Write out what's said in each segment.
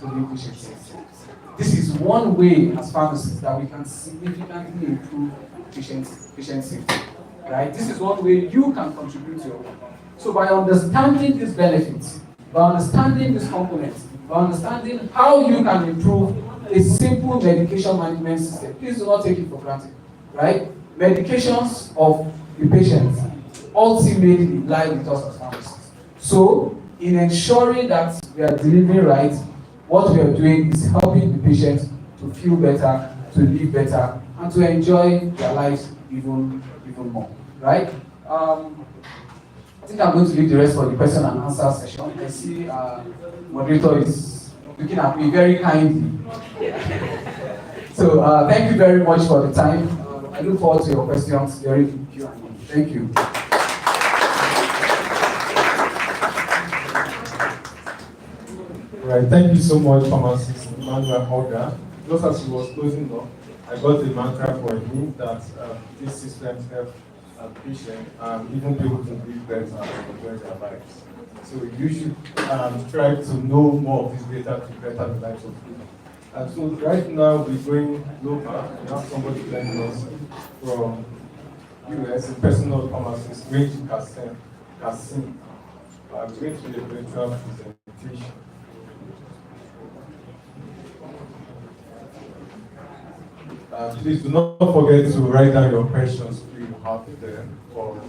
improving patient safety. This is one way as pharmacists that we can significantly improve patient safety. Right? This is one way you can contribute to your work. So by understanding these benefits, by understanding these components, by understanding how you can improve a simple medication management system, please do not take it for granted. Right? Medications of the patient ultimately lie with us as pharmacists. So, in ensuring that we are delivering right, what we are doing is helping the patient to feel better, to live better, and to enjoy their lives even more. Right? I think I'm going to leave the rest for the question and answer session. I see moderator is looking at me very kindly. So thank you very much for the time. I look forward to your questions during the Q&A. Thank you. Right, thank you so much, Pharmacist Emmanuel Holger. Just as he was closing up, I got the mantra for him that these systems help patients and even people to live better and enjoy their lives. So you should try to know more of this data to better the lives of people. And so right now we're going global. We have somebody joining us from US, a personal pharmacist, Rich Kassim. I'm going to do a virtual presentation. Please do not forget to write down your questions you have there for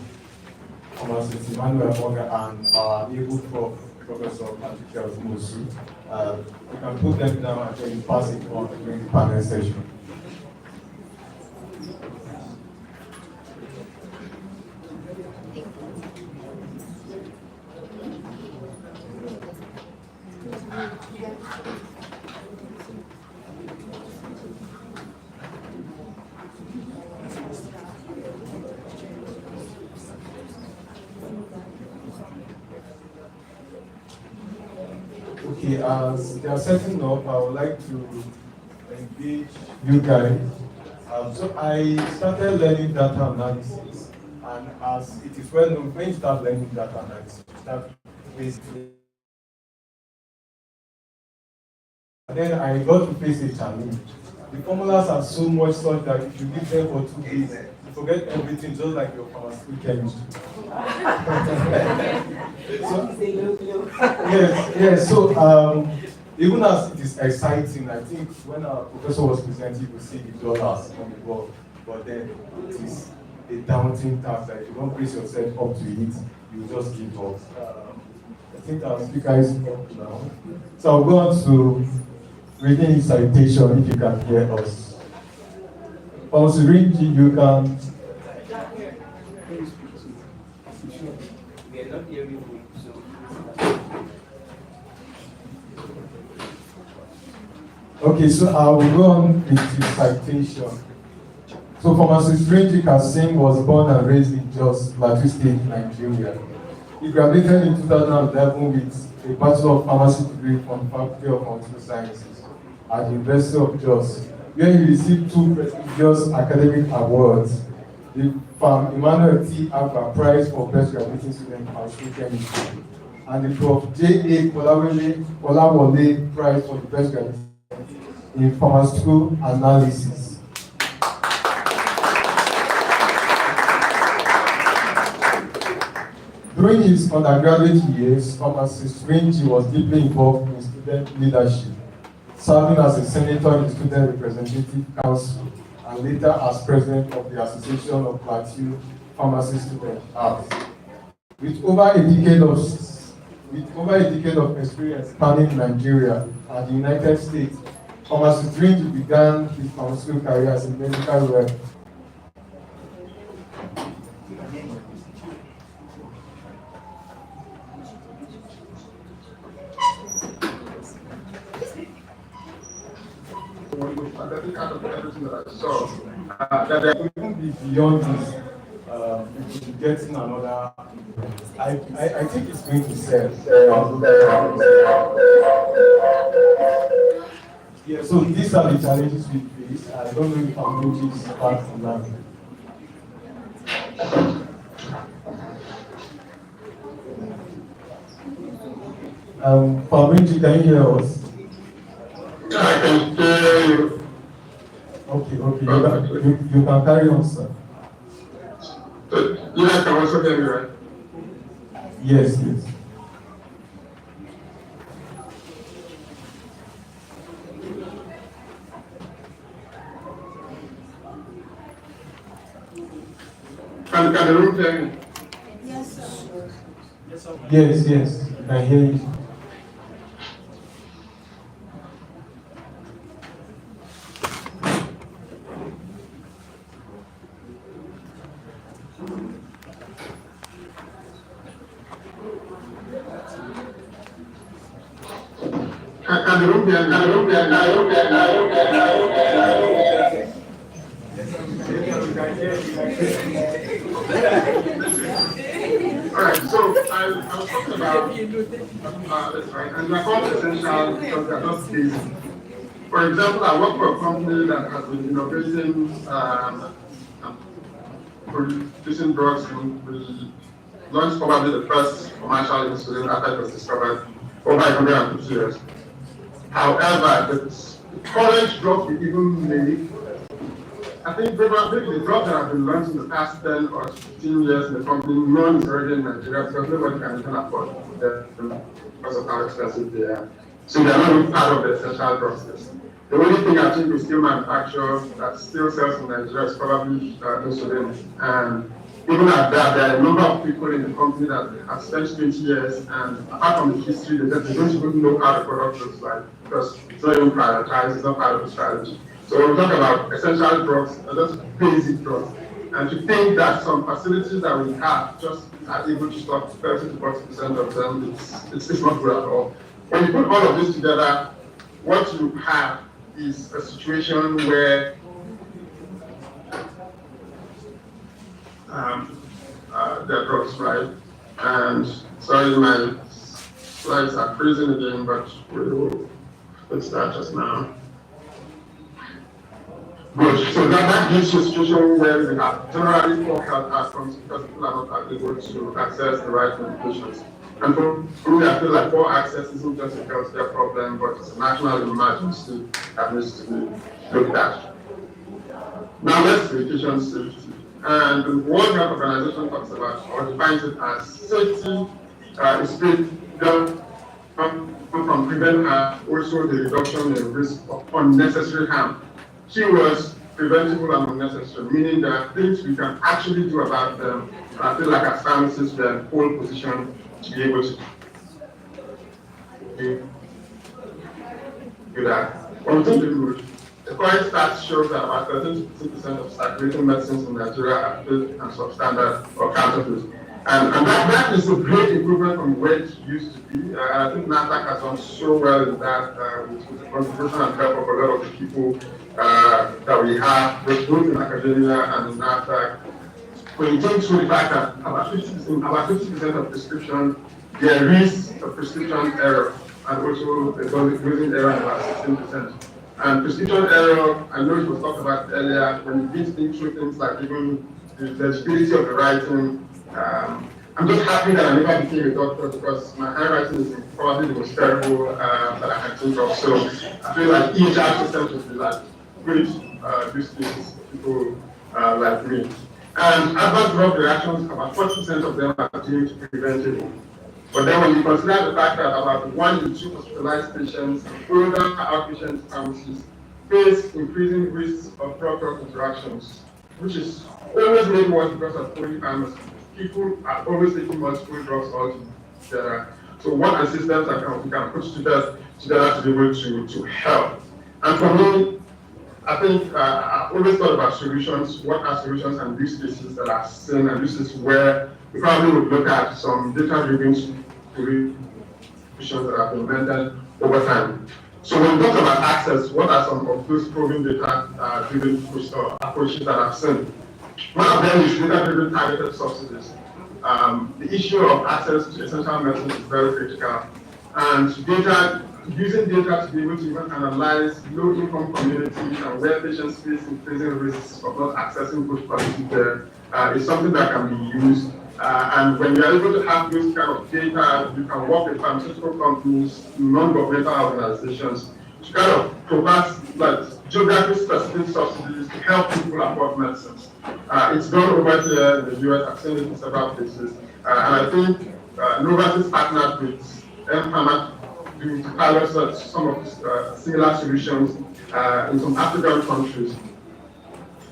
Pharmacist Emmanuel Holger and our able prof, Professor Patricia Musu. You can put them down and then pass it on during the panel session. Okay, as they are setting up, I would like to engage you guys. So I started learning data analysis, and as it is well known, when you start learning data analysis, you start basically. And then I got to face a challenge. The formulas are so much such that if you give them for 2 days, you forget everything, just like your pharmaceutical chemistry. Yes. So even as it is exciting, I think when our professor was presenting, you could see the dollars on the board, but then it is a daunting task that if you don't brace yourself up to it, you just give up. I think our speaker is up now. So I'll go on to reading his citation if you can hear us. Rinji, you can. Okay, so I will go on with his citation. So Pharmacist Rinji Kassim was born and raised in Jos, Plateau State, Nigeria. He graduated in 2011 with a Bachelor of Pharmacy degree from the Faculty of Multiple Sciences at the University of Jos, where he received 2 prestigious academic awards: the Emmanuel T. Agba Prize for Best Graduating Student in Pharmaceutical Chemistry and the Prof. J.A. Kolawole Prize for the Best Graduating in Pharmaceutical Analysis. During his undergraduate years, Pharmacist Rinji was deeply involved in student leadership, serving as a senator in the Student Representative Council and later as president of the Association of Plateau Pharmacy Students. With over a decade of experience spanning Nigeria and the United States, Pharmacist Rinji began his pharmaceutical career as a medical rep. That there could even be beyond this, getting another. I think it's going to sell. Yeah, so these are the challenges we face. I don't know if I'm going to start from that. Fabrici, can you hear us? can hear you. Okay. You can carry on, sir. So you guys can also hear me, right? Yes. Can the room hear me? Yes, sir. Yes. I hear you. Can the room hear me? Alright, so I was talking about this, right? And they're called essential because they're not basic. For example, I work for a company that has been innovating producing drugs. We launched probably the first commercial insulin after it was discovered over 150 years. However, the current drugs we even make, I think probably the drugs that have been launched in the past 10 or 15 years in the company, none is already in Nigeria because nobody can even afford them because of how expensive they are. So they are not even part of the essential drugs list. The only thing I think we still manufacture that still sells in Nigeria is probably insulin. And even at that, there are a number of people in the company that have spent 20 years, and apart from the history, they don't even know how the product looks like because it's not even prioritized, it's not part of the strategy. So when we talk about essential drugs, they're just basic drugs. And to think that some facilities that we have just are able to stop 30 to 40% of them, it's not good at all. When you put all of this together, what you have is a situation where there are drugs, right? And sorry, my slides are freezing again, but we will fix that just now. Good. So that gives you a situation where we have generally poor health outcomes because people are not able to access the right medications. And for me, I feel like poor access isn't just a healthcare problem, but it's a national emergency that needs to be looked at. Now let's do patient safety. And the World Health Organization talks about or defines it as safety is freedom from prevent harm, also the reduction in risk of unnecessary harm. Keywords preventable and unnecessary, meaning there are things we can actually do about them. I feel like as pharmacists, we are in pole position to be able to do that. When we think the current stats shows that about 13 to 15% of circulating medicines in Nigeria are fake and substandard or counterfeit. And that is a great improvement from where it used to be. I think NAFDAC has done so well in that with the contribution and help of a lot of the people that we have, both in academia and in NAFDAC. When you take through the fact that about 50% of prescription, there is a prescription error, and also a dosing error in about 16%. And prescription error, I know it was talked about earlier, when you begin to think through things like even the legibility of the writing. I'm just happy that I never became a doctor because my handwriting is probably the most terrible that I can think of. So I feel like EHR systems would be like great use cases for people like me. And adverse drug reactions, about 40% of them are deemed preventable. But then when you consider the fact that about 1 in 2 hospitalized patients and older outpatient pharmacies face increasing risks of drug-drug interactions, which is always made worse because of polypharmacy. People are always taking multiple drugs altogether. So what are systems that we can put together to be able to help? And for me, I think I've always thought about solutions. What are solutions and use cases that are seen, and this is where we probably would look at some data-driven solutions that have been invented over time. So when we talk about access, what are some of those proven data-driven approaches that I've seen? One of them is data-driven targeted subsidies. The issue of access to essential medicine is very critical. And using data to be able to even analyze low-income communities and where patients face increasing risks of not accessing good quality care is something that can be used. And when you are able to have those kind of data, you can work with pharmaceutical companies, non-governmental organizations to kind of provide like geography-specific subsidies to help people afford medicines. It's done over here in the US. I've seen it in several places, and I think Novartis partnered with M-Pharma to pilot some of the similar solutions in some African countries.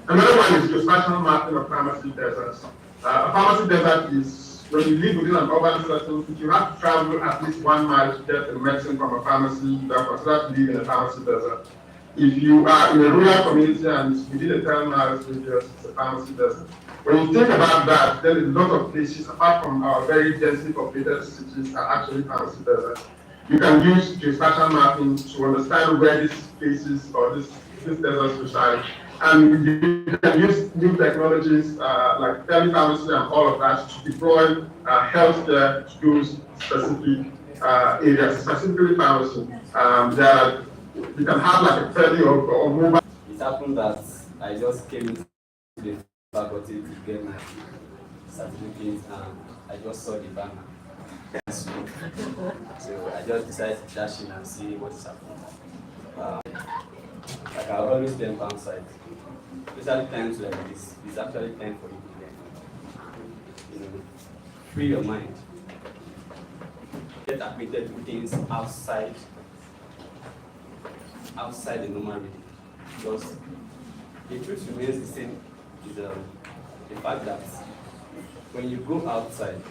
Another one is geospatial mapping of pharmacy deserts. A pharmacy desert is when you live within an urban setting, if you have to travel at least 1 mile to get a medicine from a pharmacy, you are considered to live in a pharmacy desert. If you are in a rural community and it's within a 10 miles radius, it's a pharmacy desert. When you think about that, then a lot of places, apart from our very densely populated cities, are actually pharmacy deserts. You can use geospatial mapping to understand where these places or these deserts reside. And you can use new technologies like telepharmacy and all of that to deploy healthcare to those specific areas, specifically pharmacy. You can have like a tele or mobile. It happened that I just came into the faculty to get my certificate and I just saw the banner. So I just decided to dash in and see what is happening. Like I always tell downside, especially times like this, it's actually time for you to learn. Free your mind. Get acquainted with things outside the normal reading. Because the truth remains the same is the fact that when you go outside,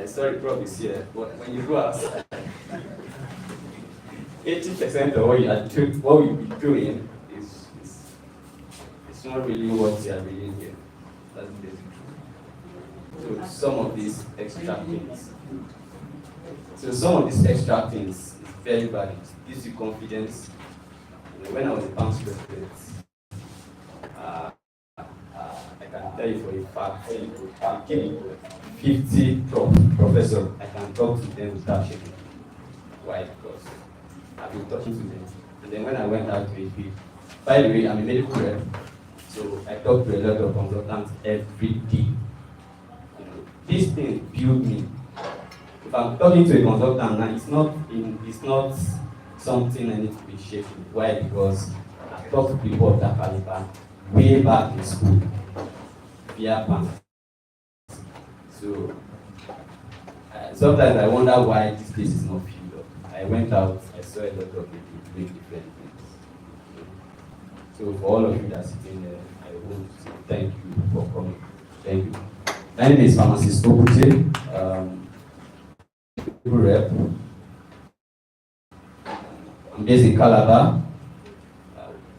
sorry, Prof is here, but when you go outside, 80% of what you'll be doing is not really what you are reading here. That's the basic truth. So some of these extra things is very valid. It gives you confidence. When I was a bounce president, I can tell you for a fact, I came 50 professors, I can talk to them without shaking. Why? Because I've been talking to them. And then when I went out to AP, by the way, I'm a medical rep, so I talk to a lot of consultants every day. This thing built me. If I'm talking to a consultant now, it's not something I need to be shaking. Why? Because I talk to people of that caliber way back in school via PAN. So sometimes I wonder why this place is not filled up. I went out, I saw a lot of people doing different things. So for all of you that are sitting there, I want to say thank you for coming. Thank you. My name is Pharmacist Okute. Rep. I'm based in Calabar,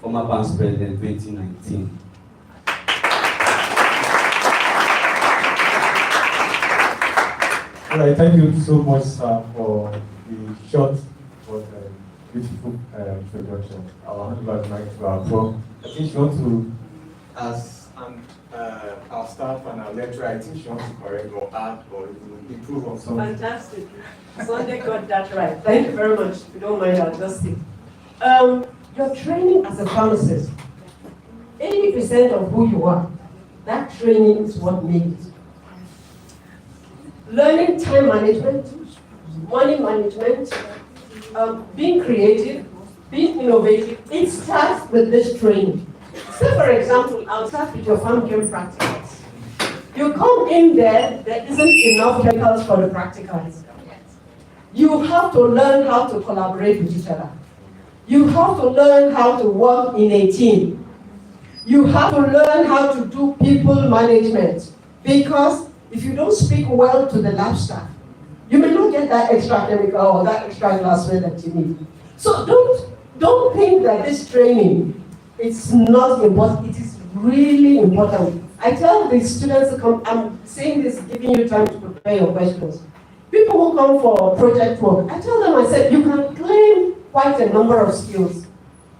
former Past President 2019. All right, thank you so much, sir, for the short but beautiful introduction. I'll hand over the mic to our prof. I think she wants to, as our staff and our lecturer, I think she wants to correct or add or improve on something. Fantastic. Sunday got that right. Thank you very much. If you don't mind, I'll just say. Your training as a pharmacist, 80% of who you are, that training is what made it. Learning time management, money management, being creative, being innovative, it starts with this training. Say, for example, I'll start with your farm chem practicals. You come in there isn't enough chemicals for the practicals. You have to learn how to collaborate with each other. You have to learn how to work in a team. You have to learn how to do people management. Because if you don't speak well to the lab staff, you may not get that extra chemical or that extra glassware that you need. So don't think that this training is not important. It is really important. I tell the students to come, I'm saying this, giving you time to prepare your questions. People who come for project work, I tell them, I said, you can claim quite a number of skills.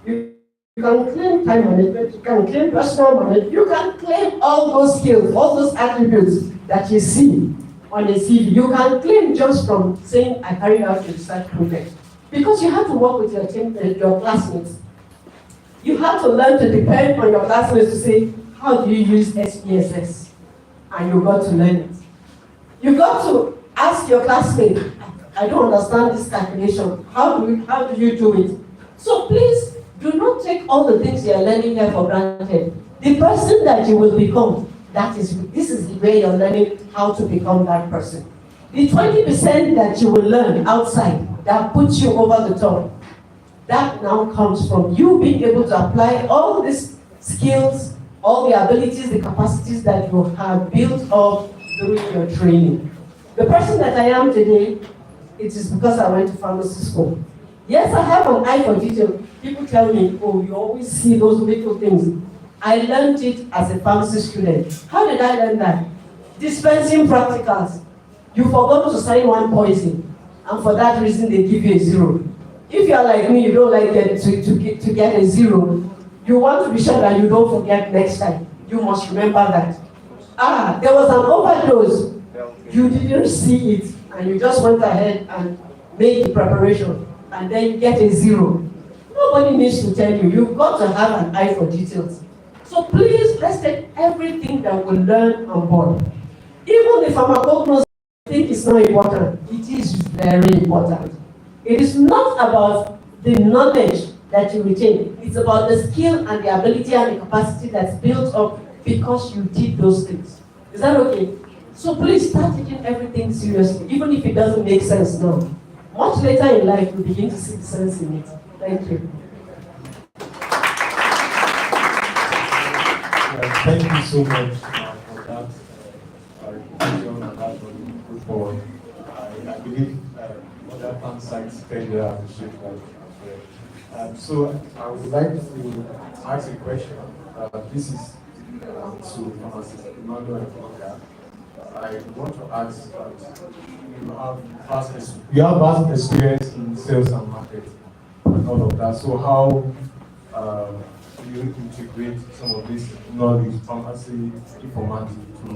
You can claim time management, you can claim personal management, you can claim all those skills, all those attributes that you see on a CV. You can claim just from saying, I carried out a research project. Because you have to work with your team, your classmates. You have to learn to depend on your classmates to say, how do you use SPSS? And you got to learn it. You got to ask your classmate, I don't understand this calculation. How do you do it? So please do not take all the things you are learning here for granted. The person that you will become, this is where you're learning how to become that person. The 20% that you will learn outside that puts you over the top, that now comes from you being able to apply all these skills, all the abilities, the capacities that you have built up during your training. The person that I am today, it is because I went to pharmacy school. Yes, I have an eye for detail. People tell me, oh, you always see those little things. I learned it as a pharmacy student. How did I learn that? Dispensing practicals. You forgot to sign one poison, and for that reason they give you a 0. If you are like me, you don't like to get a 0, you want to be sure that you don't forget next time. You must remember that. There was an overdose. You didn't see it, and you just went ahead and made the preparation, and then you get a 0. Nobody needs to tell you. You've got to have an eye for details. So please, let's take everything that we learn on board. Even the pharmacognosy think it's not important. It is very important. It is not about the knowledge that you retain. It's about the skill and the ability and the capacity that's built up because you did those things. Is that okay? So please start taking everything seriously, even if it doesn't make sense now. Much later in life, you begin to see the sense in it. Thank you. Thank you so much for that reflection and that good forward. I believe other fan sites can appreciate that as well. So I would like to ask a question. This is to pharmacist Emmanuel and Oka. I want to ask that you have vast experience in sales and marketing and all of that. So how you integrate some of this knowledge, pharmacy, informatics to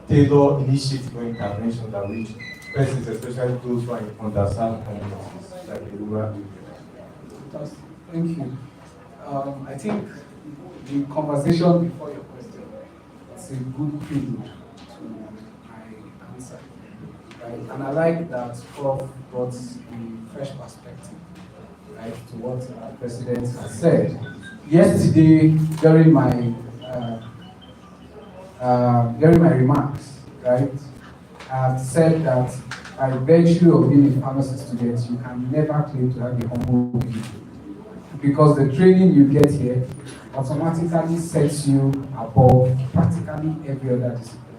tailor initiative or intervention that reach persons, especially those who are in underserved communities like the rural areas? Thank you. I think the conversation before your question is a good prelude to my answer. Right? And I like that Prof brought a fresh perspective, right, to what our president has said. Yesterday, during my remarks, right, I have said that by virtue of being a pharmacy student, you can never claim to have a humble beginning, because the training you get here automatically sets you above practically every other discipline,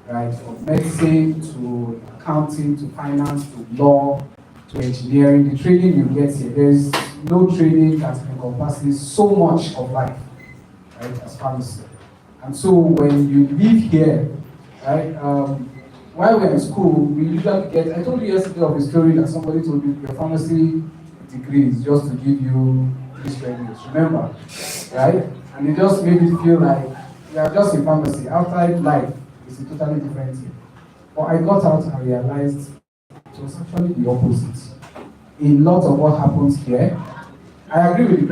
right? From medicine to accounting to finance to law to engineering. The training you get here, there is no training that encompasses so much of life, right, as pharmacy. And so when you leave here, right, while we're in school, we usually get, I told you yesterday of a story that somebody told me, your pharmacy degree is just to give you this revenues, remember, right? And it just made me feel like we are just in pharmacy. Outside life is a totally different thing. But I got out and realized it was actually the opposite. A lot of what happens here, I agree with the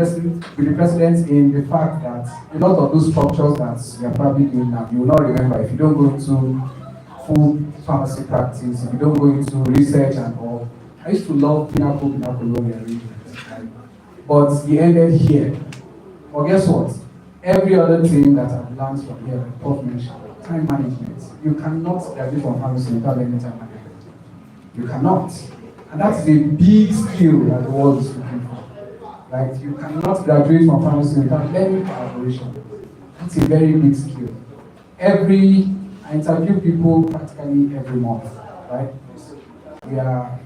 president in the fact that a lot of those structures that we are probably doing now, you will not remember if you don't go into full pharmacy practice, if you don't go into research and all. I used to love pinnacle rearrangements, right? But he ended here. But guess what? Every other thing that I've learned from here, like Prof mentioned, time management. You cannot graduate from pharmacy without learning time management. You cannot. And that's a big skill that the world is looking for. Like, you cannot graduate from pharmacy without learning collaboration. That's a very big skill. I interview people practically every month, right? We are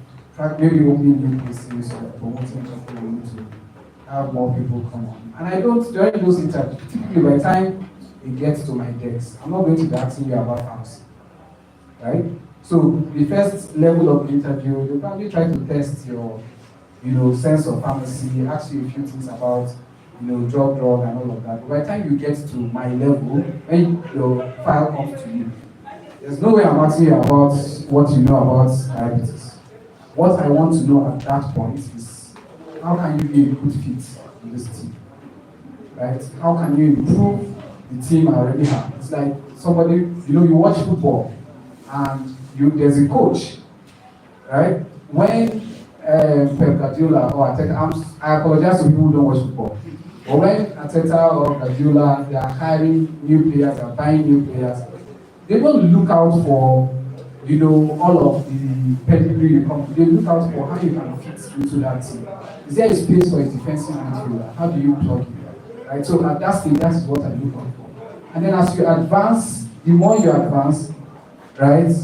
maybe opening new places or promoting people, we need to have more people come on. And I don't, during those interviews, typically by the time it gets to my desk, I'm not going to be asking you about pharmacy, right? So the first level of the interview, they probably try to test your, sense of pharmacy, ask you a few things about, drug, and all of that. But by the time you get to my level, when your file comes to you, there's no way I'm asking you about what you know about diabetes. What I want to know at that point is, how can you be a good fit in this team, right? How can you improve the team I already have? It's like somebody, you watch football, and there's a coach, right? when Pep Guardiola or Arteta, I apologize to people who don't watch football, but when Arteta or Guardiola, they are hiring new players, they are buying new players, they don't look out for, all of the pedigree you come. They look out for how you can fit into that team. Is there a space for a defensive midfielder? How do you plug it? Right. So at that stage, that is what I look out for. And then as you advance, the more you advance, right,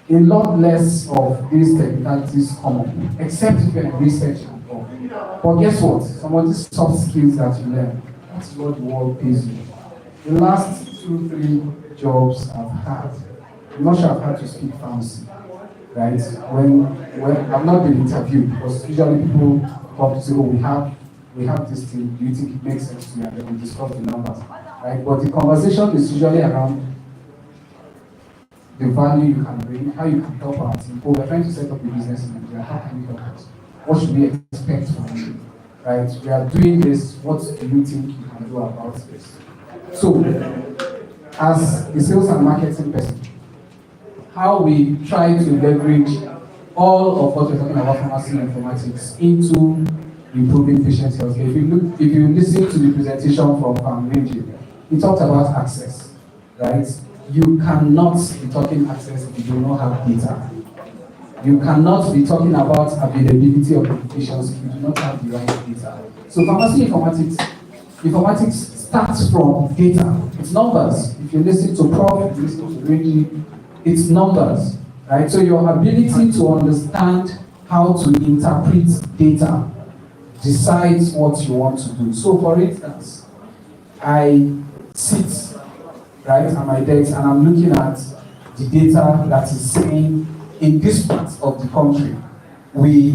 a lot less of these technicalities come up, except if you're in research and all. But guess what? Some of these soft skills that you learn, that's what the world pays you. The last 2-3 jobs I've had, I'm not sure I've had to speak pharmacy, right? When I've not been interviewed, because usually people come to say, oh, we have this thing, do you think it makes sense to you? And then we discuss the numbers, right? But the conversation is usually around the value you can bring, how you can help our team. Oh, we're trying to set up a business in Nigeria, how can you help us? What should we expect from you? Right? We are doing this, what do you think you can do about this? So, as a sales and marketing person, how we try to leverage all of what we're talking about pharmacy and informatics into improving patient health care. If you listen to the presentation from Family, he talked about access, right? You cannot be talking access if you do not have data. You cannot be talking about availability of medications if you do not have the right data. So pharmacy informatics starts from data. It's numbers. If you listen to Prof, if you listen to Reggie, it's numbers, right? So your ability to understand how to interpret data decides what you want to do. So for instance, I sit right at my desk and I'm looking at the data that is saying in this part of the country we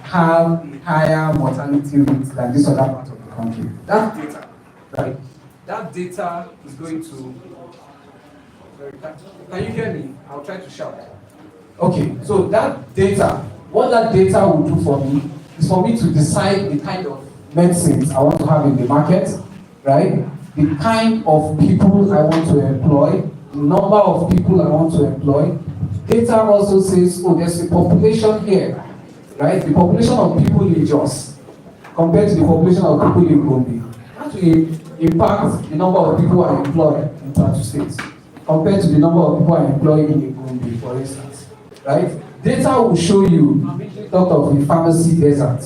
have a higher mortality rate than this other part of the country. That data, right? That data is going to. Can you hear me? I'll try to shout. Okay, so that data, what that data will do for me is for me to decide the kind of medicines I want to have in the market, right? The kind of people I want to employ, the number of people I want to employ. Data also says, oh, there's a population here, right? The population of people in Jos compared to the population of people in Gombe. That will impact the number of people I employ in Plateau State compared to the number of people I employ in Gombe, for instance, right? Data will show you, talk of the pharmacy desert.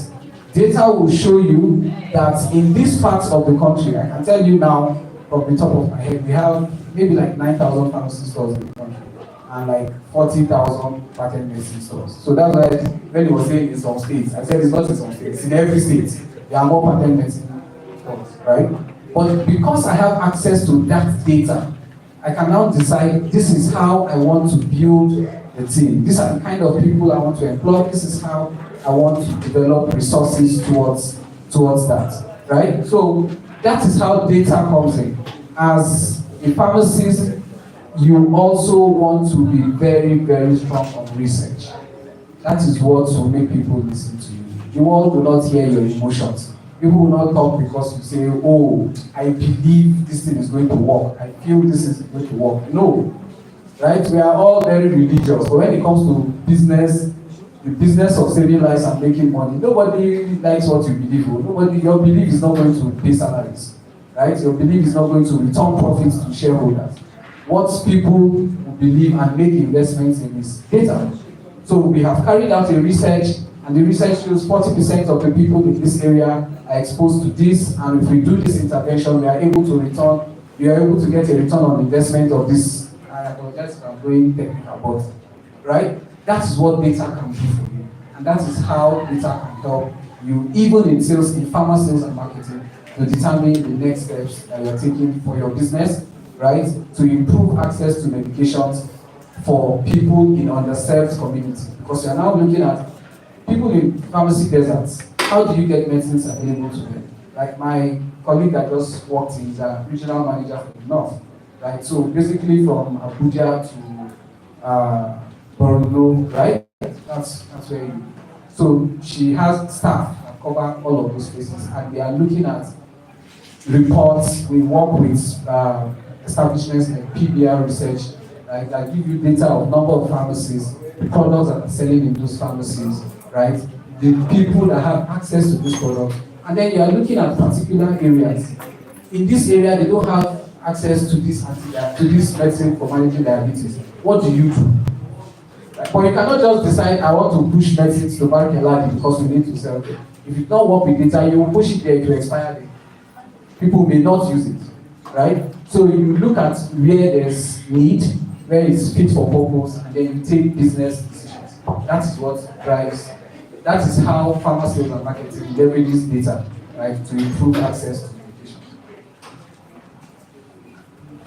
Data will show you that in these parts of the country, I can tell you now, from the top of my head, we have maybe like 9,000 pharmacy stores in the country and like 40,000 patent medicine stores. So that's why when he was saying in some states, I said it's not in some states, in every state, there are more patent medicine stores, right? But because I have access to that data, I can now decide this is how I want to build the team. These are the kind of people I want to employ. This is how I want to develop resources towards that, right? So that is how data comes in. As a pharmacist, you also want to be very, very strong on research. That is what will make people listen to you. The world will not hear your emotions. People will not talk because you say, oh, I believe this thing is going to work. I feel this is going to work. No, right? We are all very religious, but when it comes to business, the business of saving lives and making money, nobody likes what you believe. Your belief is not going to pay salaries, right? Your belief is not going to return profits to shareholders. What people believe and make investments in is data. So we have carried out a research, and the research shows 40% of the people in this area are exposed to this, and if we do this intervention, we are able to get a return on investment of this. I apologize if I'm going technical, but right? That is what data can do for you. And that is how data can help you, even in sales, in pharma sales and marketing, to determine the next steps that you're taking for your business, right? To improve access to medications for people in underserved communities. Because you're now looking at people in pharmacy deserts. How do you get medicines available to them? Like my colleague that just walked in is a regional manager for the North, right? So basically from Abuja to Borno, right? That's where you. So she has staff that cover all of those places, and they are looking at reports. We work with establishments like PBR Research right? That give you data of number of pharmacies, the products that are selling in those pharmacies, right? The people that have access to this product, and then you are looking at particular areas. In this area, they don't have access to this medicine for managing diabetes. What do you do? Right? But you cannot just decide, I want to push medicines to Barkeladi because we need to sell them. If you don't work with data, you will push it there, it will expire there. People may not use it, right? So you look at where there's need, where it's fit for purpose, and then you take business decisions. That is what drives, that is how pharma sales and marketing leverages data, right, to improve access to medication.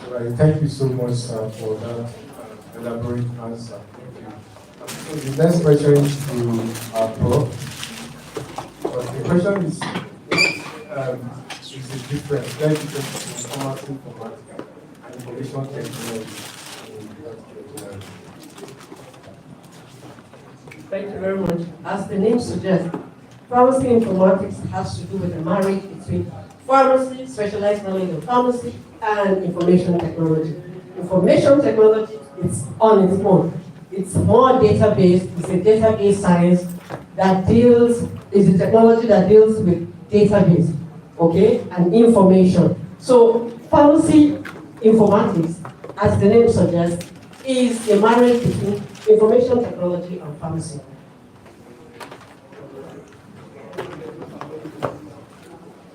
Right, thank you so much for that elaborate answer. Thank you. So the next question is to Prof. But the question is different, very different between pharmacy informatics and information technology. Thank you very much. As the name suggests, pharmacy informatics has to do with the marriage between pharmacy, specialized knowledge of pharmacy, and information technology. Information technology is on its own. It's more database, it's a database science that deals, is a technology that deals with database, okay, and information. So pharmacy informatics, as the name suggests, is a marriage between information technology and pharmacy.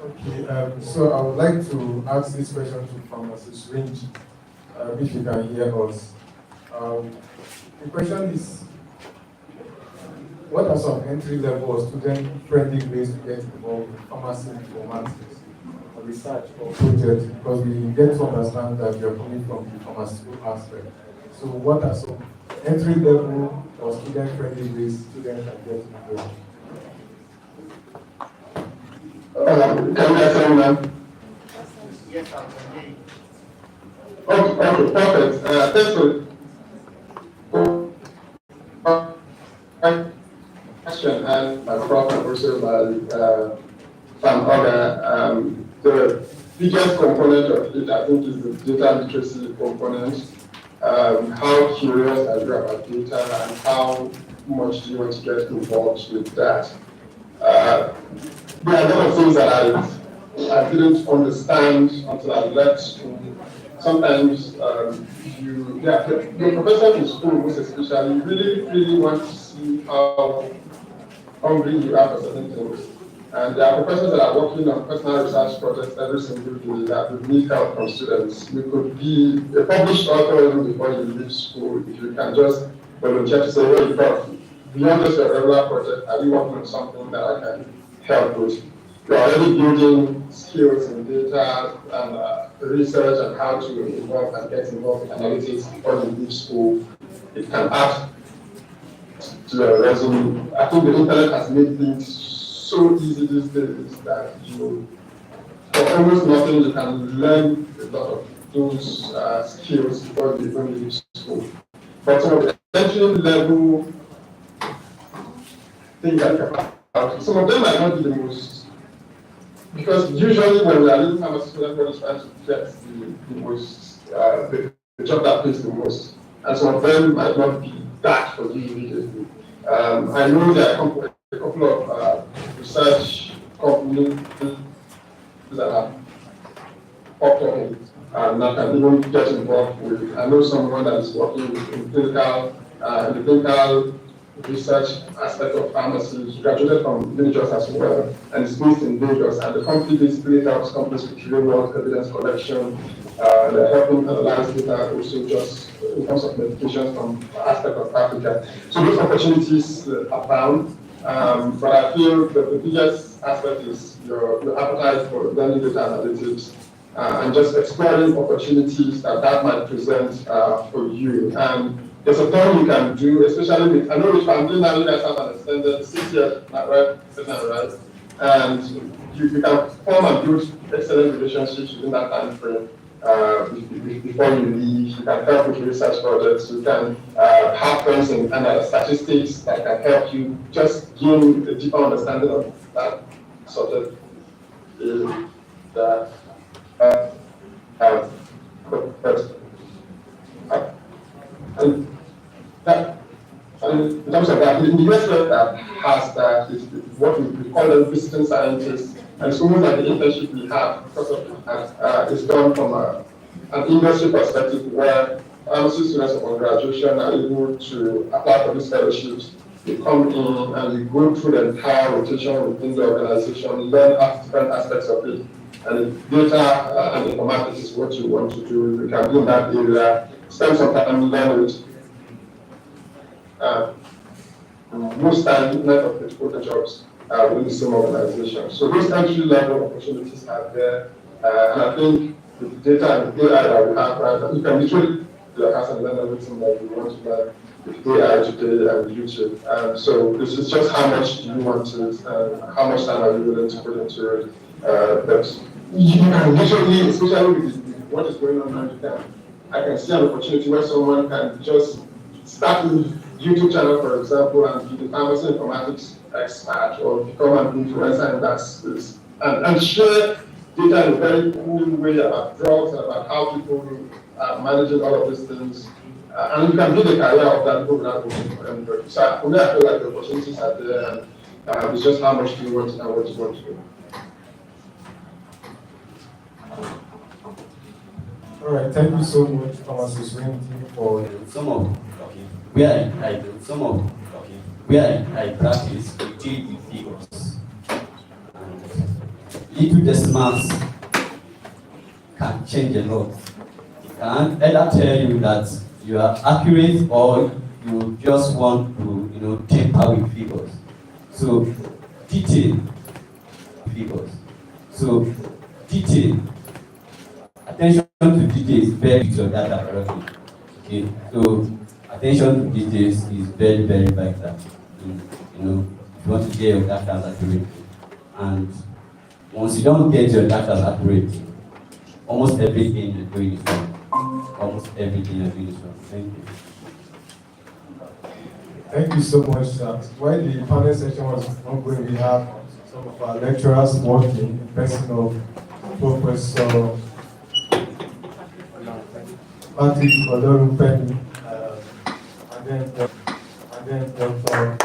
Okay, so I would like to ask this question to pharmacist Range, if you can hear us. The question is, what are some entry-level or student-friendly ways to get involved in pharmacy informatics or research or projects? Because we get to understand that you're coming from the pharmaceutical aspect. So what are some entry-level or student-friendly ways students can get involved? Can you answer me now? Yes, I'm okay. Okay, perfect. Thanks for question and Prof. and also by some other. The biggest component of it, I think, is the data literacy component. How curious are you about data and how much do you want to get involved with that? There are a lot of things that I didn't understand until I left school. Sometimes your professor in school, most especially, really want to see how hungry you are for certain things. And there are professors that are working on personal research projects every single day that would need help from students. You could be a published author even before you leave school if you can just volunteer to say, hey, Prof, beyond just your regular project, are you working on something that I can help with? You're already building skills in data and research and how to involve and get involved in analytics before you leave school. It can add to your resume. I think the internet has made things so easy these days that for almost nothing, you can learn a lot of those skills before you even leave school. But some of the entry level things that come out, some of them might not be the most. Because usually when we are leaving pharmaceutical, everyone is trying to get the job that pays the most. And some of them might not be that for you immediately. I know there are a couple of research companies that have popped up and that can even get involved with. I know someone that is working in the clinical research aspect of pharmacy. He graduated from Unijust as well, and is based in Vegas. And the company basically helps companies with real-world evidence collection. They're helping analyze data also just in terms of medications from aspect of Africa. So those opportunities abound. But I feel that the biggest aspect is your appetite for learning data analytics and just exploring opportunities that might present for you. And there's a ton you can do, especially with, I know which family now you guys have an extended 6 years, right? And you can form and build excellent relationships within that time frame. Before you leave, you can help with research projects, you can have friends in statistics that can help you just gain a deeper understanding of that subject. in the university that has that is what we call them visiting scientists, and so much of the internship we have because of that is done from an industry perspective where pharmacy students upon graduation are able to apply for these fellowships. They come in and we go through the entire rotation within the organization, learn different aspects of it. And if data and informatics is what you want to do, you can do in that area, spend some time learn it. Most times, none of the total jobs are with the same organization. So those entry level opportunities are there. And I think with the data and the AI that we have, right, you can literally your house and learn everything that you want to learn with AI today and YouTube. So this is just how much do you want to, how much time are you willing to put into it. But you can literally, especially with what is going on now, I can see an opportunity where someone can just start a YouTube channel, for example, and be the pharmacy informatics expert or become an influencer in that space and share data in a very cool way about drugs and about how people are managing all of these things. And you can build a career of that without working for anybody. So for me, I feel like the opportunities are there, and it's just how much do you want and what you want to do. All right, thank you so much, Thomas Randy, for some of where I practice, we deal with figures. Little decimals can change a lot. It can either tell you that you are accurate or you just want to, tamper with figures. So detail figures. So detail. Attention to detail is very to your data correctly. Okay. So attention to details is very, very vital. If you want to get your data accurate. And once you don't get your data accurate, almost everything you're doing is wrong. Almost everything you're doing is wrong. Thank you. Thank you so much, sir. While the panel session was ongoing, we have some of our lecturers working in person of Professor Patrick Odorupeni, and then Dr.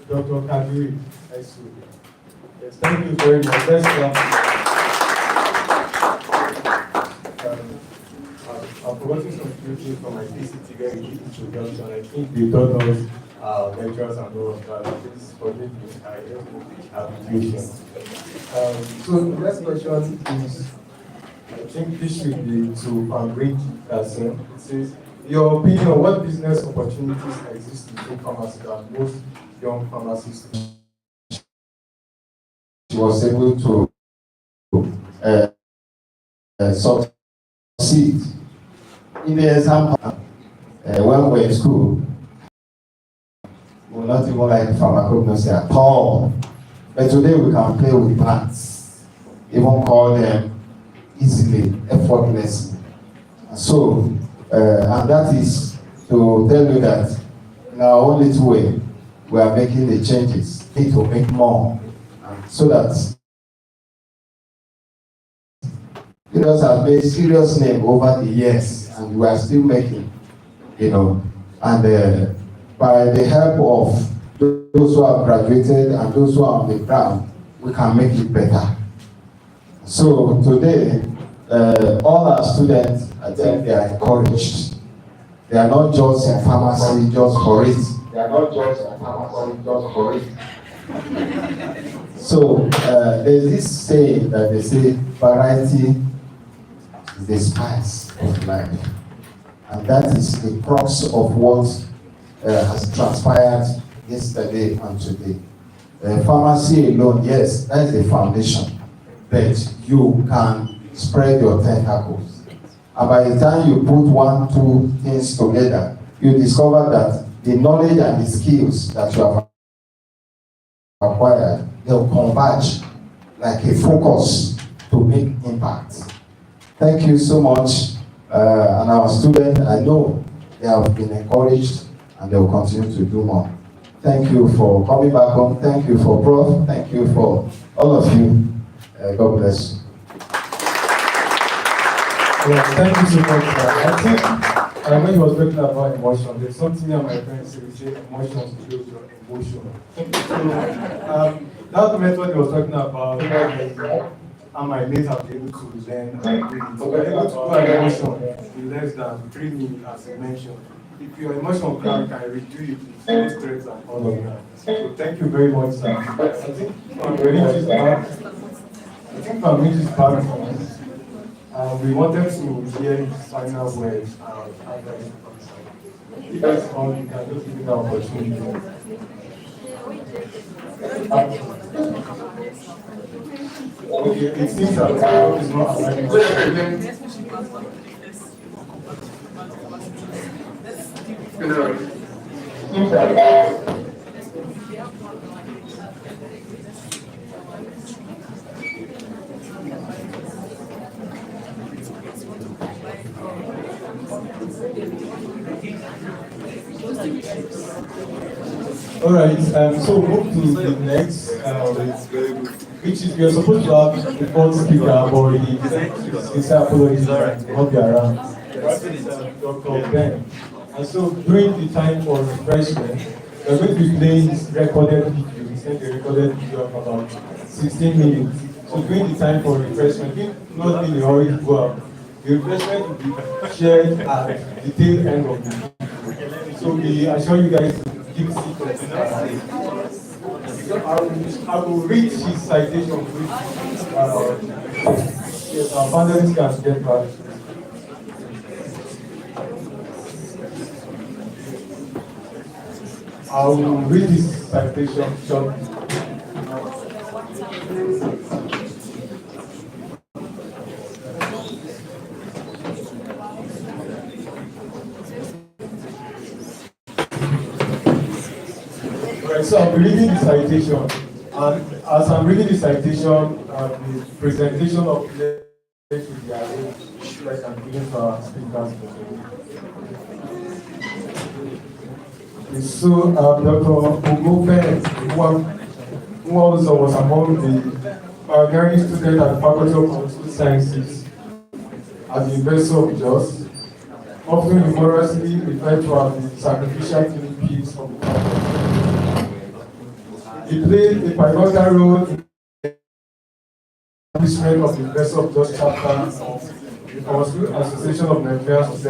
Dr. Kadiri. Yes, thank you very much. Let's I've forgotten some few things from my PCT where we did introduction. I think they taught us lectures and all of that. Please forgive me. I have applications. So the next question is, I think this should be to Great Kasim. It says, your opinion, what business opportunities exist in pharmacy that most young pharmacists was able to succeed? In the example, when we were in school, we were not even like pharmacognosy at all. But today we can play with plants, even call them easily, effortlessly. So, and that is to tell you that in our own little way, we are making the changes, need to make more, so that leaders have made serious name over the years, and we are still making, and by the help of those who have graduated and those who are on the ground, we can make it better. So today, all our students, I think they are encouraged. They are not just in pharmacy just for it. They are not just in pharmacy just for it. So there's this saying that they say variety is the spice of life. And that is the crux of what has transpired yesterday and today. Pharmacy alone, yes, that is the foundation. But you can spread your tentacles. And by the time you put 1, 2 things together, you discover that the knowledge and the skills that you have acquired, they'll converge like a focus to make impact. Thank you so much. And our students, I know they have been encouraged and they will continue to do more. Thank you for coming back home. Thank you for Prof. Thank you for all of you. God bless you. Yeah, thank you so much. I think when you was talking about emotion, there's something that my friends say, we say emotions build your emotion. So that method he was talking about, I might later be able to learn and read it. So we're able to do an emotion in less than 3 minutes, as you mentioned. If your emotion can redo it with no stress and all of that. So thank you very much, sir. I think Family is back from us. We wanted to hear his final words after his concert. If that's all, you can just give me the opportunity. Okay, it seems that the crowd is not aligning. All right, so move to the next, which is we are supposed to have the fourth speaker, but he said apologies and will not be around. That is Dr. Ben. And so during the time for refreshment, we're going to be playing this recorded video. We sent a recorded video of about 16 minutes. So during the time for refreshment, if not in a hurry to go out, the refreshment will be shared at the tail end of the video. So we assure you guys to keep seated. I will read his citation, which yes, our panelists can get back. I will read his citation shortly. Right, so I'll be reading the citation, and as I'm reading the citation, the presentation of the should be arranged like I'm giving to our speakers. So, Dr. Ugobe, who also was among the pioneering students at the Faculty of Political Sciences at the University of Jos, often humorously referred to as the sacrificial guinea pigs of the faculty. He played a pivotal role in the establishment of the University of Jos chapter of the Pharmaceutical Association of Nigeria Society.